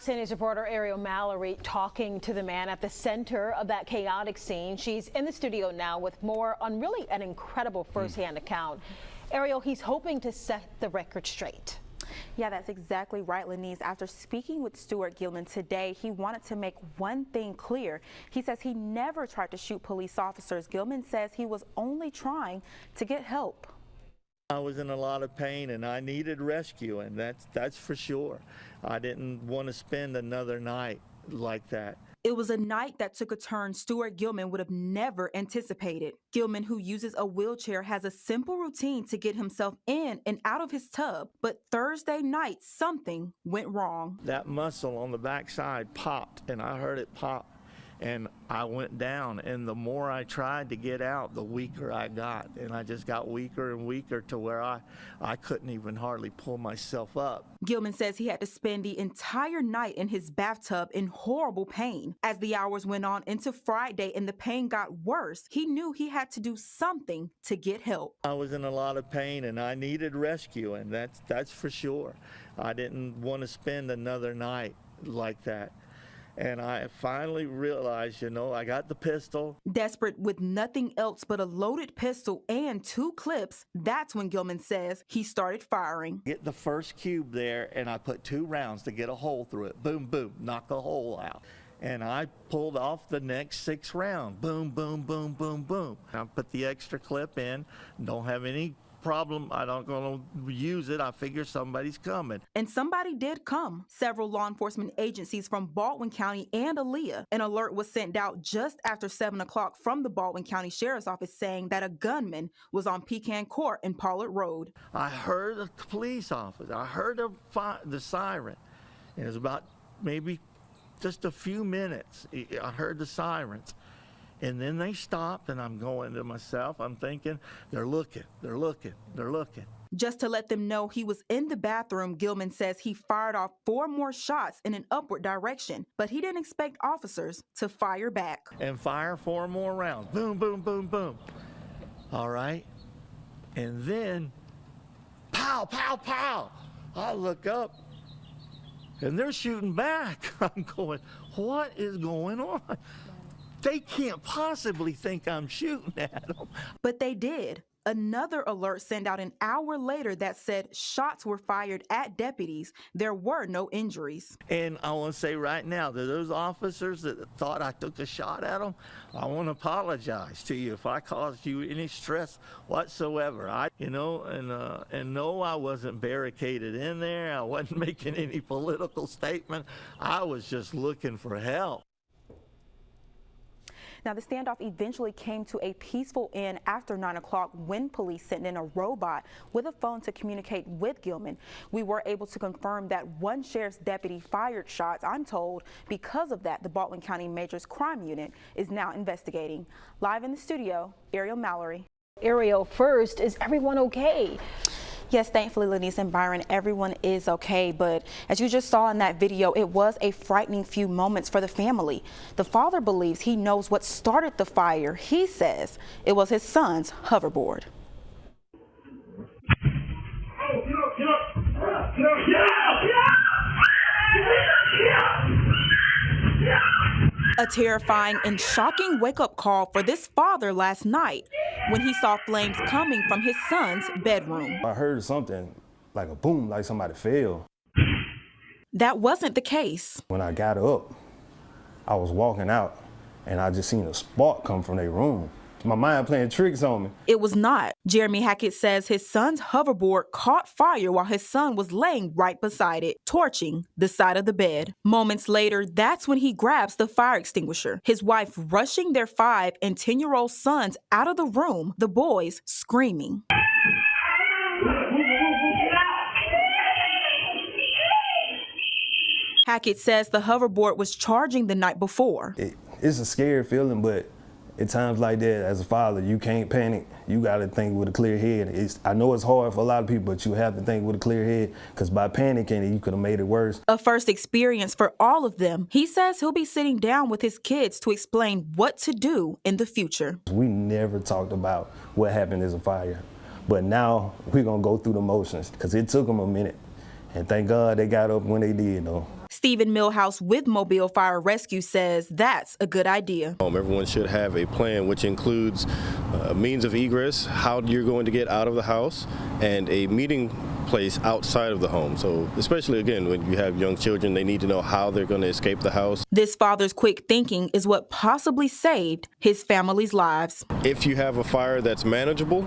News reporter Ariel Mallory talking to the man at the center of that chaotic scene. She's in the studio now with more on really an incredible firsthand account. Ariel, he's hoping to set the record straight. Yeah, that's exactly right, Lenise. After speaking with Stuart Gilman today, he wanted to make one thing clear. He says he never tried to shoot police officers. Gilman says he was only trying to get help. I was in a lot of pain and I needed rescue, and that's for sure. I didn't want to spend another night like that. It was a night that took a turn Stuart Gilman would have never anticipated. Gilman, who uses a wheelchair, has a simple routine to get himself in and out of his tub. But Thursday night, something went wrong. That muscle on the backside popped, and I heard it pop. And I went down, and the more I tried to get out, the weaker I got. And I just got weaker and weaker to where I couldn't even hardly pull myself up. Gilman says he had to spend the entire night in his bathtub in horrible pain. As the hours went on into Friday and the pain got worse, he knew he had to do something to get help. I was in a lot of pain and I needed rescue, and that's for sure. I didn't want to spend another night like that. And I finally realized, I got the pistol. Desperate with nothing else but a loaded pistol and 2 clips, that's when Gilman says he started firing. Get the first cube there, and I put 2 rounds to get a hole through it. Boom, boom, knock the hole out. And I pulled off the next 6 rounds. Boom, boom, boom, boom, boom. I put the extra clip in, don't have any problem. I don't gonna use it. I figure somebody's coming. And somebody did come. Several law enforcement agencies from Baldwin County and Aaliyah. An alert was sent out just after 7 o'clock from the Baldwin County Sheriff's Office saying that a gunman was on Pecan Court and Pollard Road. I heard a police officer. I heard the siren. And it was about maybe just a few minutes. I heard the sirens. And then they stopped, and I'm going to myself. I'm thinking, they're looking, they're looking, they're looking. Just to let them know he was in the bathroom, Gilman says he fired off 4 more shots in an upward direction, but he didn't expect officers to fire back. And fire 4 more rounds. Boom, boom, boom, boom. All right. And then, pow, pow, pow. I look up, and they're shooting back. I'm going, what is going on? They can't possibly think I'm shooting at them. But they did. Another alert sent out an hour later that said shots were fired at deputies. There were no injuries. And I want to say right now that those officers that thought I took a shot at them, I want to apologize to you if I caused you any stress whatsoever. And no, I wasn't barricaded in there. I wasn't making any political statement. I was just looking for help. Now, the standoff eventually came to a peaceful end after 9 o'clock when police sent in a robot with a phone to communicate with Gilman. We were able to confirm that 1 sheriff's deputy fired shots. I'm told because of that, the Baldwin County Major's Crime Unit is now investigating. Live in the studio, Ariel Mallory. Ariel, first, is everyone okay? Yes, thankfully, Lenise and Byron, everyone is okay. But as you just saw in that video, it was a frightening few moments for the family. The father believes he knows what started the fire. He says it was his son's hoverboard. A terrifying and shocking wake-up call for this father last night when he saw flames coming from his son's bedroom. I heard something like a boom, like somebody fell. That wasn't the case. When I got up, I was walking out and I just seen a spark come from their room. My mind playing tricks on me. It was not. Jeremy Hackett says his son's hoverboard caught fire while his son was laying right beside it, torching the side of the bed. Moments later, that's when he grabs the fire extinguisher. His wife rushing their 5 and 10-year-old sons out of the room, the boys screaming. Hackett says the hoverboard was charging the night before. It's a scary feeling, but at times like that, as a father, you can't panic. You got to think with a clear head. I know it's hard for a lot of people, but you have to think with a clear head, because by panicking, you could have made it worse. A first experience for all of them. He says he'll be sitting down with his kids to explain what to do in the future. We never talked about what happened as a fire, but now we're going to go through the motions, because it took them a minute. And thank God they got up when they did, though. Stephen Millhouse with Mobile Fire Rescue says that's a good idea. Everyone should have a plan which includes means of egress, how you're going to get out of the house, and a meeting place outside of the home. So especially, again, when you have young children, they need to know how they're going to escape the house. This father's quick thinking is what possibly saved his family's lives. If you have a fire that's manageable,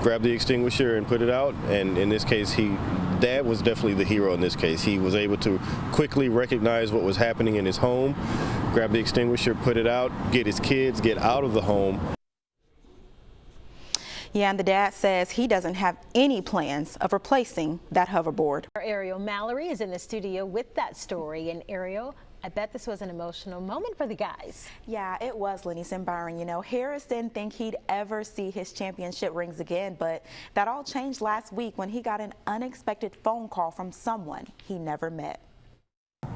grab the extinguisher and put it out. And in this case, Dad was definitely the hero in this case. He was able to quickly recognize what was happening in his home, grab the extinguisher, put it out, get his kids, get out of the home. Yeah, and the dad says he doesn't have any plans of replacing that hoverboard. Our Ariel Mallory is in the studio with that story. And Ariel, I bet this was an emotional moment for the guys. Yeah, it was, Lenny and Byron. You know, Harris didn't think he'd ever see his championship rings again, but that all changed last week when he got an unexpected phone call from someone he never met.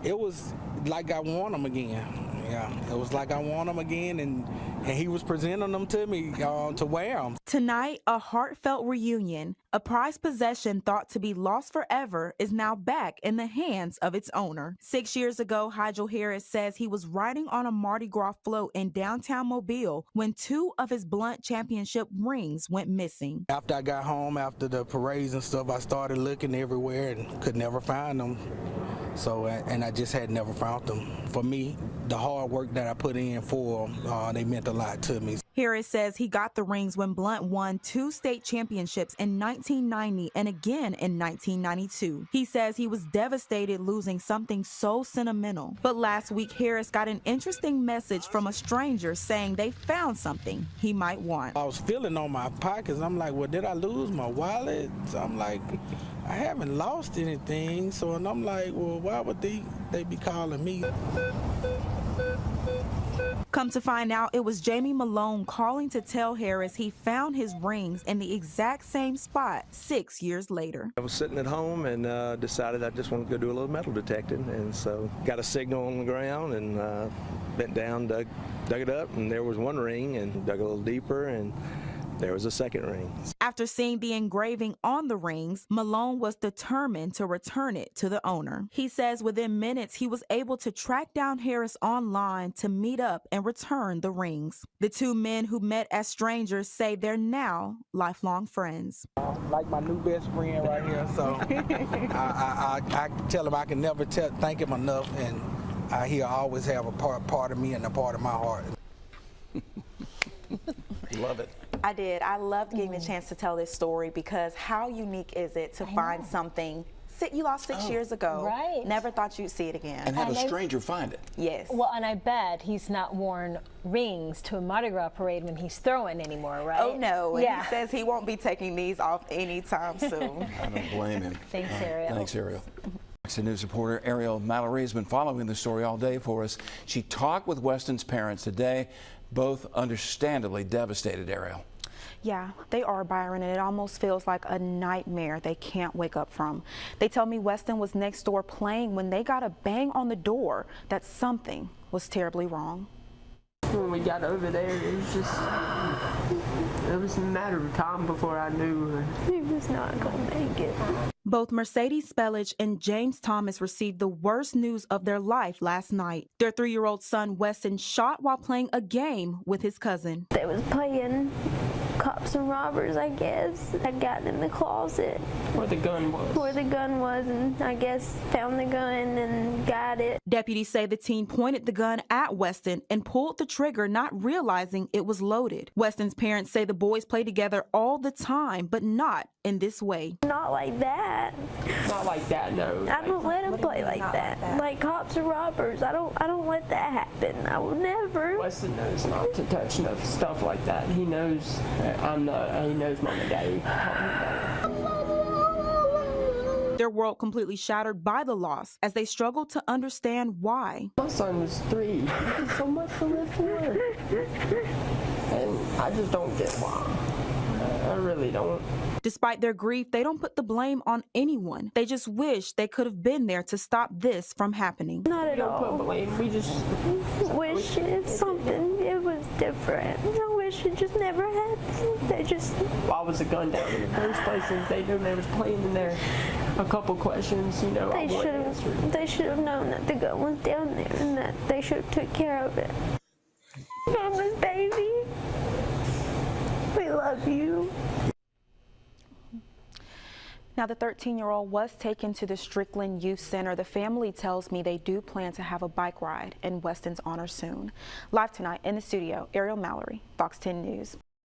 It was like I want him again. Yeah, it was like I want him again, and he was presenting them to me to wear them. Tonight, a heartfelt reunion. A prized possession thought to be lost forever is now back in the hands of its owner. 6 years ago, Hygel Harris says he was riding on a Mardi Gras float in downtown Mobile when 2 of his blunt championship rings went missing. After I got home, after the parades and stuff, I started looking everywhere and could never find them. So, and I just had never found them. For me, the hard work that I put in for them, they meant a lot to me. Harris says he got the rings when Blunt won 2 state championships in 1990 and again in 1992. He says he was devastated losing something so sentimental. But last week, Harris got an interesting message from a stranger saying they found something he might want. I was feeling on my pockets. I'm like, well, did I lose my wallet? So I'm like, I haven't lost anything. So, and I'm like, well, why would they be calling me? Come to find out, it was Jamie Malone calling to tell Harris he found his rings in the exact same spot 6 years later. I was sitting at home and decided I just wanted to go do a little metal detecting, and so got a signal on the ground and bent down, dug it up, and there was one ring, and dug a little deeper, and there was a second ring. After seeing the engraving on the rings, Malone was determined to return it to the owner. He says within minutes he was able to track down Harris online to meet up and return the rings. The 2 men who met as strangers say they're now lifelong friends. Like my new best friend right here, so I tell him I can never thank him enough, and he'll always have a part of me and a part of my heart. Love it. I did. I loved getting the chance to tell this story because how unique is it to find something you lost 6 years ago? Right. Never thought you'd see it again. And have a stranger find it. Yes. Well, and I bet he's not worn rings to a Mardi Gras parade when he's throwing anymore, right? Oh, no. And Yeah. he says he won't be taking these off anytime soon. I don't blame him. Thanks, Ariel. Thanks, Ariel. Fox News reporter Ariel Mallory has been following the story all day for us. She talked with Weston's parents today, both understandably devastated, Ariel. Yeah, they are, Byron, and it almost feels like a nightmare they can't wake up from. They tell me Weston was next door playing when they got a bang on the door that something was terribly wrong. When we got over there, it was a matter of time before I knew he was not going to make it. Both Mercedes Spellich and James Thomas received the worst news of their life last night. Their 3-year-old son, Weston, shot while playing a game with his cousin. They was playing cops and robbers, I guess. I'd gotten in the closet Where the gun was. And I guess found the gun and got it. Deputies say the teen pointed the gun at Weston and pulled the trigger, not realizing it was loaded. Weston's parents say the boys play together all the time, but not in this way. Not like that. Not like that, no. I don't let him play like that. Like cops and robbers. I don't let that happen. I will never. Weston knows not to touch stuff like that. He knows he knows Mom and Daddy taught me that. Their world completely shattered by the loss as they struggled to understand why. My son was 3. He did so much for me for. And I just don't get why. I really don't. Despite their grief, they don't put the blame on anyone. They just wish they could have been there to stop this from happening. Not at We don't all. put blame. We just Wish it's something. It was different. I wish it just never happened. They just. Why was the gun down in the first place? Since they knew they was playing in there. a couple questions, you know, I would answer. They should have known that the gun was down there and that they should have took care of it. Mama's baby, we love you. Now, the 13-year-old was taken to the Strickland Youth Center. The family tells me they do plan to have a bike ride in Weston's honor soon. Live tonight in the studio, Ariel Mallory, Fox 10 News.